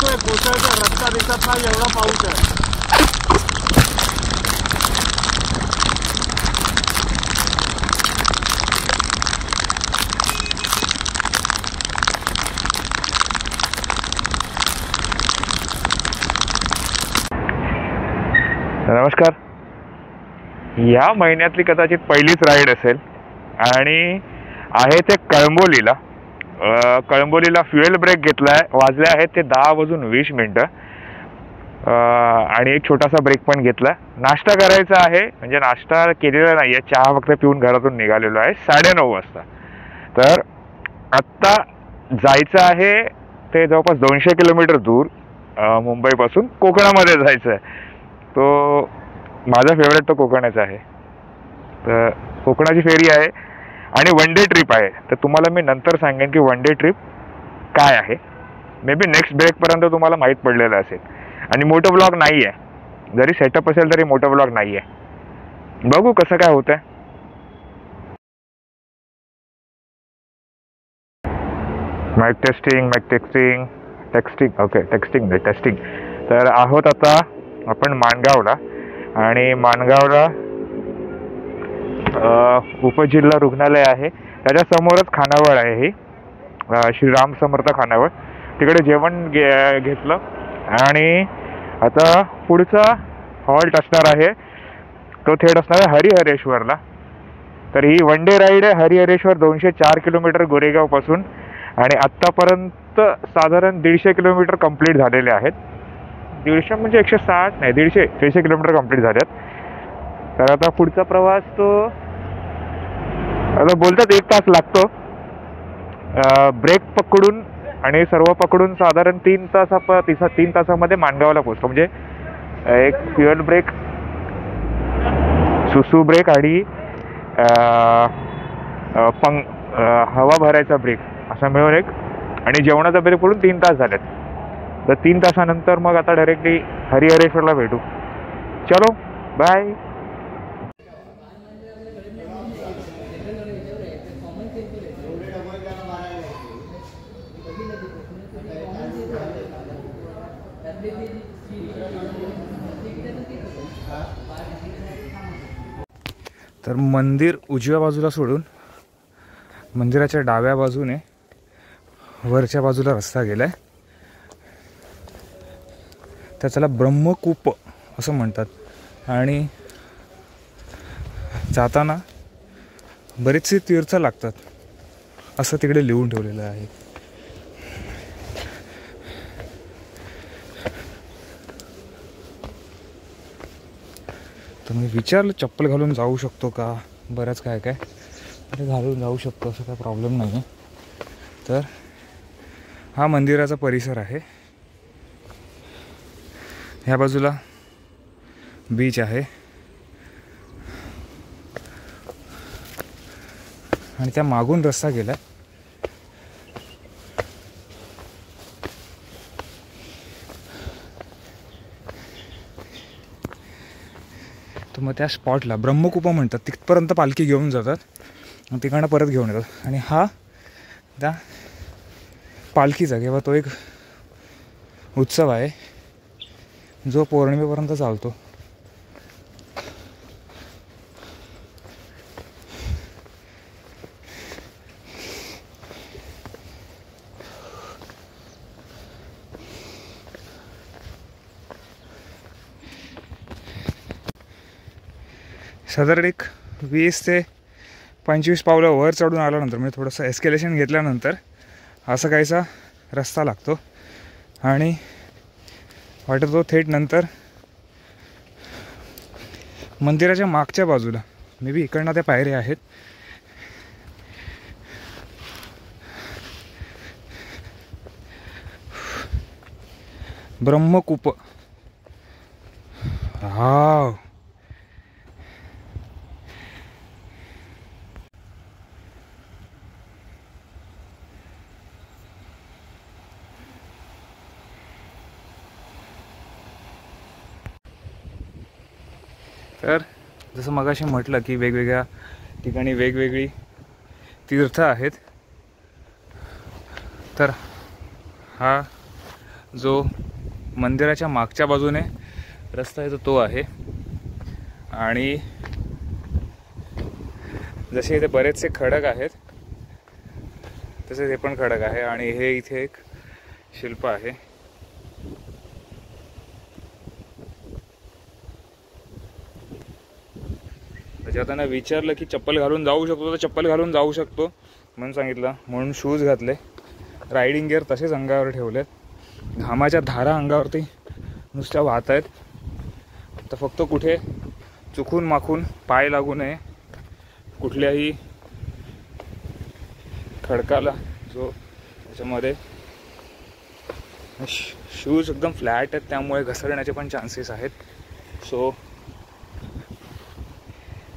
दिसतोय कोसळतो, रस्ता दिसत नाही, एवढा पाऊस आहे. नमस्कार. या महिन्यातली कदाचित पहिलीच राईड असेल आणि आहे ते कळंबोलीला. कळंबोलीला फ्युएल ब्रेक घेतला आहे. वाजले आहेत ते 10:20 आणि एक छोटासा ब्रेक पण घेतला. नाश्ता करायचा आहे, म्हणजे नाश्ता केलेला नाही आहे, चहा फक्त पिऊन घरातून निघालेलो आहे 9:30 वाजता. तर आत्ता जायचं आहे ते जवळपास 200 किलोमीटर दूर मुंबईपासून कोकणामध्ये जायचं आहे. तो माझा फेवरेट तो कोकणच आहे. तर कोकणाची फेरी आहे आणि वन डे ट्रिप आहे. तर तुम्हाला मी नंतर सांगेन की वन डे ट्रिप काय आहे. मे बी नेक्स्ट ब्रेकपर्यंत तुम्हाला माहीत पडलेलं असेल. आणि मोठं ब्लॉग नाही आहे, जरी सेटअप असेल तरी मोठं ब्लॉग नाही आहे. बघू कसं काय होतं आहे. Mic texting okay, testing. तर आहोत आता आपण माणगावला आणि माणगावला उपजिल्हा रुग्णालय आहे, त्याच्या समोरच खानावळ आहे. ही श्रीराम समर्थ खानावळ. तिकडे जेवण घेतलं आणि आता पुढचा हॉल्ट असणार आहे तो थेट असणार आहे हरिहरेश्वरला. तर ही वन डे राईड आहे. हरिहरेश्वर 204 किलोमीटर गोरेगावपासून आणि आत्तापर्यंत साधारण 150 किलोमीटर कंप्लीट झालेले आहेत. 150 म्हणजे 160 नाही, 150 किलोमीटर कंप्लीट झाल्यात. तर आता पुढचा प्रवास तो आता बोलतात 1 तास लागतो. ब्रेक पकडून आणि सर्व पकडून साधारण 3 तासामध्ये माणगावला पोहोचतो. म्हणजे एक फ्युएल ब्रेक, सुसू ब्रेक आणि हवा भरायचा ब्रेक असा मिळून एक, आणि जेवणाचा ब्रेक पडून 3 तास झालेत. तर 3 तासानंतर मग आता डायरेक्टली हरिहरेश्वरला भेटू. चलो बाय. तर मंदिर उजव्या बाजूला सोडून मंदिराच्या डाव्या बाजूने वरच्या बाजूला रस्ता गेलाय. त्याला ब्रह्मकूप असं म्हणतात आणि जाताना बरेचसे तीर्थ लागतात असं तिकडे लिहून ठेवलेलं आहे. तर मी विचारलं चप्पल घालून जाऊ शकतो का, बरंच काय अरे घालून जाऊ शकतो, असं काय प्रॉब्लेम नाही. तर हा मंदिराचा परिसर आहे. ह्या बाजूला बीच आहे आणि त्या मागून रस्ता गेला. तर मग त्या स्पॉटला ब्रह्मकुपा म्हणतात. तिथपर्यंत पालखी घेऊन जातात आणि तिकडनं परत घेऊन येतात. आणि हा त्या पालखीचा किंवा तो एक उत्सव आहे जो पौर्णिमेपर्यंत चालतो. साधारण एक 20 ते 25 पावलं वर चढून आल्यानंतर म्हणजे थोडंसं एस्केलेशन घेतल्यानंतर असा काहीसा रस्ता लागतो आणि वाटतो थेट नंतर मंदिराच्या मागच्या बाजूला मे बी इकडनं त्या पायऱ्या आहेत. ब्रह्मकूप. हा तर जसं मगाशी म्हटलं की वेगवेगळ्या ठिकाणी वेगवेगळी तीर्थ आहेत. तर हा जो मंदिराच्या मागच्या बाजूने रस्ता आहे तो आहे. आणि जसे इथे बरेचसे खडक आहेत तसेच हे पण खडक आहे. आणि हे इथे एक शिल्प आहे. जाताना विचारलं की चप्पल घालून जाऊ शकतो, तर चप्पल घालून जाऊ शकतो म्हणून सांगितलं. म्हणून शूज घातले, रायडिंग गिअर तसेच अंगावर ठेवलेत. घामाच्या धारा अंगावरती नुसत्या वाहत आहेत. तर फक्त कुठे चुकून माखून पाय लागू नये कुठल्याही खडकाला, जो त्याच्यामध्ये शूज एकदम फ्लॅट आहेत त्यामुळे घसरण्याचे पण चान्सेस आहेत. सो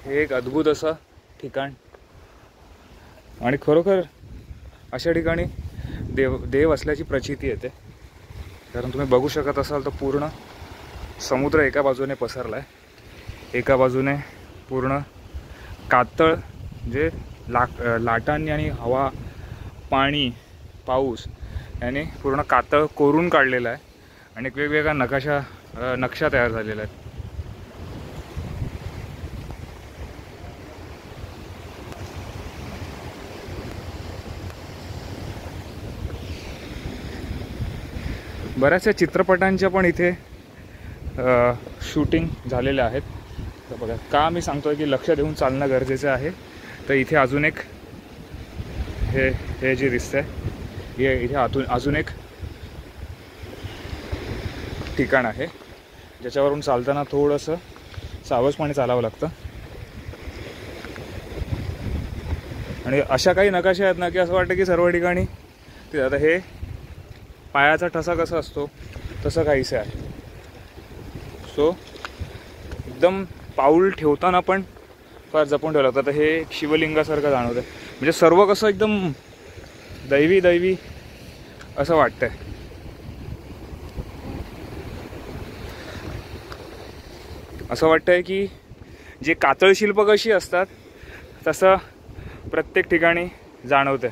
हे एक अद्भुत असं ठिकाण. आणि खरोखर अशा ठिकाणी देव असल्याची प्रचिती येते. कारण तुम्ही बघू शकत असाल तर पूर्ण समुद्र एका बाजूने पसरला आहे, एका बाजूने पूर्ण कातळ जे लाटांनी आणि हवा, पाणी, पाऊस याने पूर्ण कातळ कोरून काढलेलं आहे. आणि एक वेगवेगळा नक्षा तयार झालेला आहे. बऱ्याचशा चित्रपटांच्या पण इथे शूटिंग झालेल्या आहेत. तर बघा, का मी सांगतोय की लक्ष देऊन चालणं गरजेचं आहे. तर इथे अजून एक हे जे दिसतंय हे इथे अजून एक ठिकाण आहे ज्याच्यावरून चालताना थोडंसं सावधपणे चालावं लागतं. आणि अशा काही नकाशा आहेत ना की असं वाटतं की सर्व ठिकाणी ते आता हे पायाचा ठसा कसा असतो तसं काहीसं आहे. सो एकदम पाऊल ठेवताना पण फार जपून ठेवलं लागतं. तर हे एक शिवलिंगासारखं जाणवतं. म्हणजे सर्व कसं एकदम दैवी असं वाटतंय. असं वाटतंय की जे कातळ शिल्प कशी असतात तसं प्रत्येक ठिकाणी जाणवतंय.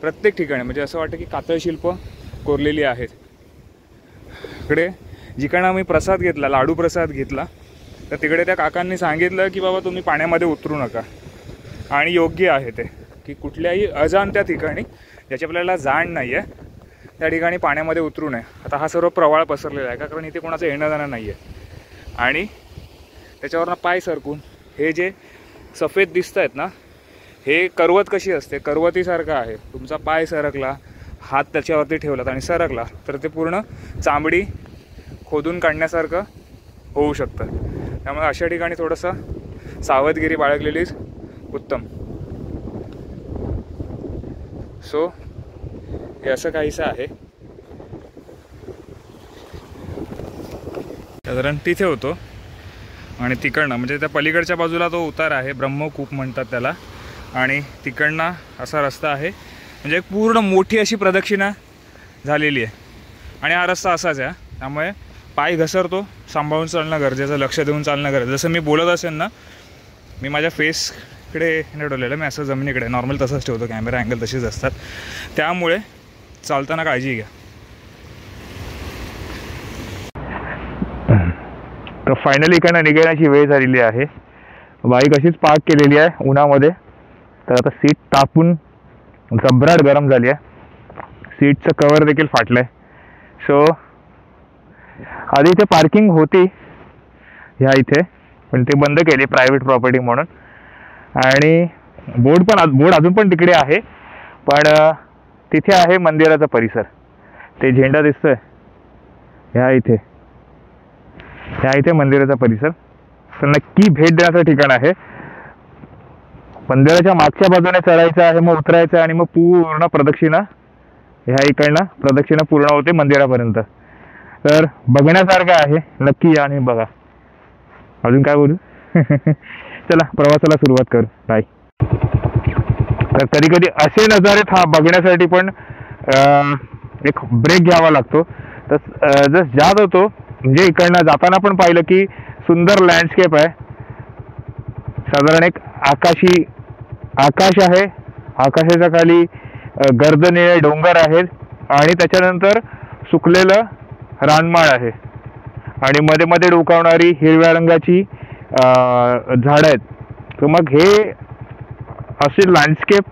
प्रत्येक ठिकाणी म्हणजे असं वाटतं की कातळ शिल्प कोरलेली आहेत. इकडे जिकडे आम्ही प्रसाद घेतला, लाडू प्रसाद घेतला, तर तिकडे त्या काकांनी सांगितलं की बाबा तुम्ही पाण्यामध्ये उतरू नका. आणि योग्य आहे ते की कुठल्याही अजाणत्या ठिकाणी ज्याची आपल्याला जाण नाही आहे त्या ठिकाणी पाण्यामध्ये उतरू नये. आता हा सर्व प्रवाळ पसरलेला आहे का, कारण इथे कोणाचं येणं जाणं नाही आहे. आणि त्याच्यावरनं पाय सरकून हे जे सफेद दिसत आहेत ना, हे करवत कशी असते करवतीसारखं आहे. तुमचा पाय सरकला, हात त्याच्यावरती ठेवलात आणि सरकला तर ते पूर्ण चांबडी खोदून काढण्यासारखं होऊ शकतं. त्यामुळे अशा ठिकाणी थोडंसं सावधगिरी बाळगलेलीच उत्तम. सो हे असं काहीसं आहे. साधारण तिथे होतो आणि तिकडनं म्हणजे त्या पलीकडच्या बाजूला तो उतार आहे, ब्रह्मकूप म्हणतात त्याला. आणि तिकडनं असा रस्ता आहे, म्हणजे पूर्ण मोठी अशी प्रदक्षिणा झालेली आहे. आणि हा रस्ता असाच आहे, त्यामुळे पाय घसरतो, सांभाळून चालणं गरजेचं, लक्ष देऊन चालणं गरजेचं. जसं मी बोलत असेल ना, मी माझ्या फेसकडे ठेवलेलं, मी असं जमिनीकडे नॉर्मल तसंच ठेवतो, कॅमेरा अँगल तशीच असतात. त्यामुळे चालताना काळजी घ्या. तर फायनली इकडनं निघण्याची वेळ झालेली आहे. बाईक अशीच पार्क केलेली आहे उन्हामध्ये. तर आता सीट तापून जबराट गरम झाली आहे. सीटचं कवर देखील फाटलं आहे. सो आधी इथे पार्किंग होती ह्या इथे, पण ते बंद केली प्रायव्हेट प्रॉपर्टी म्हणून. आणि बोर्ड अजून पण तिकडे आहे, पण तिथे आहे मंदिराचा परिसर. ते झेंडा दिसतोय ह्या इथे मंदिराचा परिसर. तर नक्की भेट देण्याचं ठिकाण आहे. मंदिराच्या मागच्या बाजूने चढायचं आहे, मग उतरायचं आणि मग पूर्ण प्रदक्षिणा ह्या इकडनं प्रदक्षिणा पूर्ण होते मंदिरापर्यंत. तर बघण्यासारखं आहे, नक्की या आणि बघा. अजून काय बोलू? चला प्रवासाला सुरुवात करू. बाय. तर कधी कधी असे नजारे बघण्यासाठी पण एक ब्रेक घ्यावा लागतो. तर जस्ट जात होतो, म्हणजे इकडनं जाताना पण पाहिलं की सुंदर लँडस्केप आहे. साधारण एक आकाश आहे, आकाशाच्या खाली गर्द निळे डोंगर आहेत आणि त्याच्यानंतर सुकलेलं रानमाळ आहे आणि मध्ये मध्ये डोकावणारी हिरव्या रंगाची झाडं आहेत. तर मग हे अशी लँडस्केप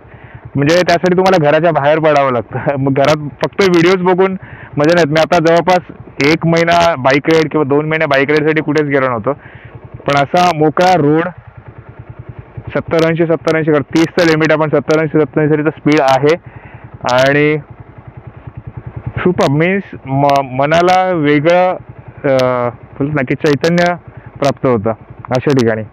म्हणजे त्यासाठी तुम्हाला घराच्या बाहेर पडावं लागतं. मग घरात फक्त व्हिडिओज बघून मजा नाहीत. मी आता जवळपास 1 महिना बाईक राईड किंवा 2 महिने बाईक राईडसाठी कुठेच गेलो नव्हतो. पण असा मोकळा रोड 70-80 30चं लिमिट आहे, पण 70-80 स्पीड आहे आणि सुपर मीन्स मनाला वेगळं ना की चैतन्य प्राप्त होतं अशा ठिकाणी.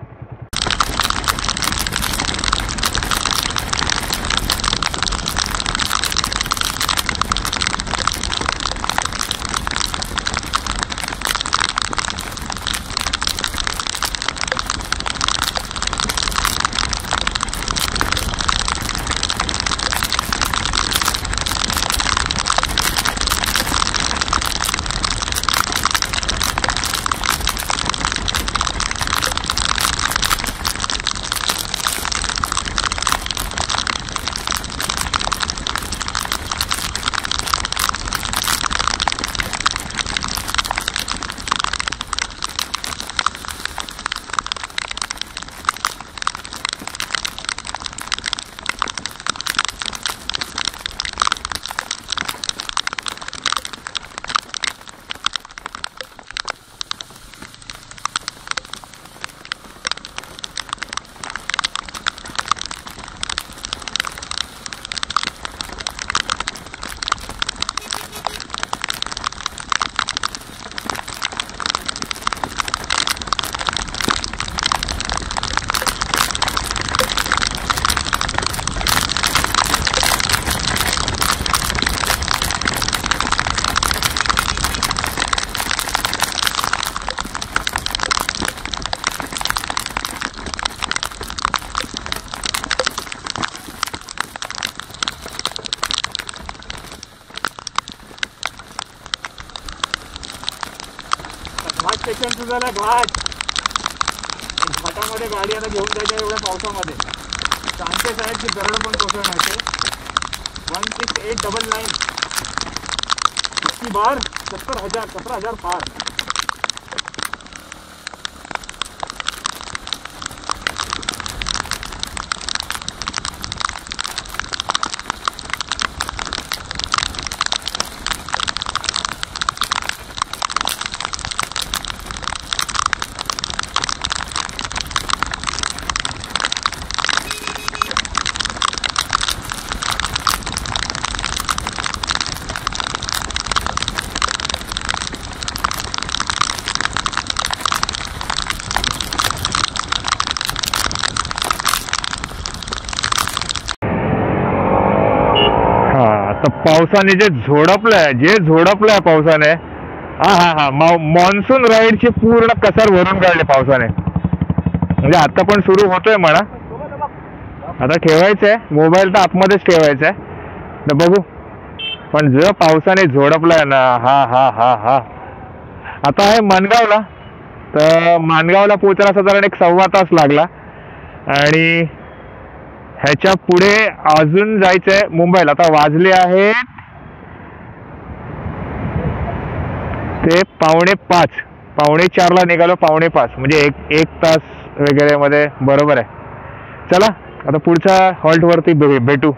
घाट सेक्शन सुद्धा घाट घाटामध्ये गाडी आता घेऊन जायच्या एवढ्या पावसामध्ये चान्सेस आहेत की दरड पण कोसळण्याचे. 16899 60 बार 17,000 पार. तर पावसाने जे झोडपलंय पावसाने मॉन्सून राईडची पूर्ण कसार भरून काढले पावसाने. म्हणजे आता पण सुरू होतोय म्हणा. आता ठेवायचंय मोबाईल तर आतमध्येच ठेवायचा आहे तर बघू. पण जो पावसाने झोडपलाय ना हा आता आहे माणगावला. तर माणगावला पोहोचायला साधारण 1.25 तास लागला आणि ह्याच्या पुढे अजून जायचंय मुंबईला. आता वाजले आहेत ते 4:45 4:45 निघालो 4:45 म्हणजे एक तास वगैरे मध्ये बरोबर आहे. चला आता पुढच्या हॉल्ट वरती भेटू.